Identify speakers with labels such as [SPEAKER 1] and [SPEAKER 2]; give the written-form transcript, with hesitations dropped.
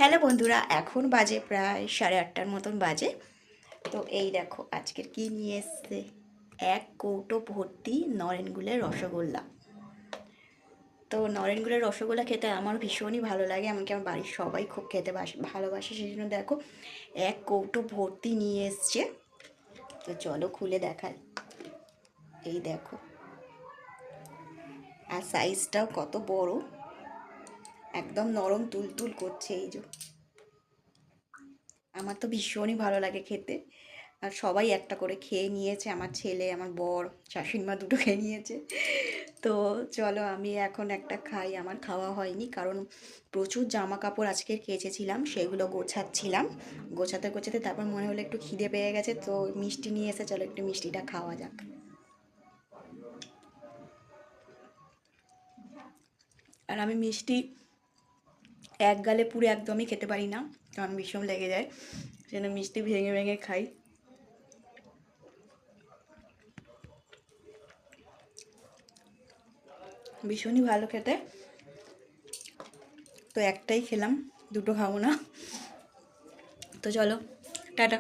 [SPEAKER 1] Hello বন্ধুরা, এখন বাজে প্রায় 8:30টার মতন বাজে। তো এই দেখো আজকের কি নিয়ে এসছে, এক কৌটো ভর্তি নরেনগুলের রসগোল্লা। তো নরেনগুলের রসগোল্লা খেতে আমার ভীষণই ভালো লাগে, এমনকি আমার বাড়ির সবাই খুব খেতে ভালোবাসে। সেই জন্য দেখো এক কৌটো ভর্তি নিয়ে এসছে। তো চলো খুলে দেখাই। এই দেখো, আর সাইজটাও কত বড়, একদম নরম তুলতুল করছে। এই যে, আমার তো ভীষণই ভালো লাগে খেতে। আর সবাই একটা করে খেয়ে নিয়েছে, আমার ছেলে, আমার বর, শাশুড়ি মা দুটো খেয়ে নিয়েছে। তো চলো আমি এখন একটা খাই। আমার খাওয়া হয়নি কারণ প্রচুর জামা কাপড় আজকে কেচেছিলাম, সেগুলো গোছাচ্ছিলাম। গোছাতে গোছাতে তারপর মনে হলো একটু খিদে পেয়ে গেছে, তো মিষ্টি নিয়ে এসে চলো একটু মিষ্টিটা খাওয়া যাক। আর আমি মিষ্টি এক গালে পুরো একদমই খেতে পারি না, কারণ ভীষণ লেগে যায়। সেজন্য মিষ্টি ভেঙে ভেঙে খাই। ভীষণই ভালো খেতে। তো একটাই খেলাম, দুটো খাবো না। তো চলো, টাটা।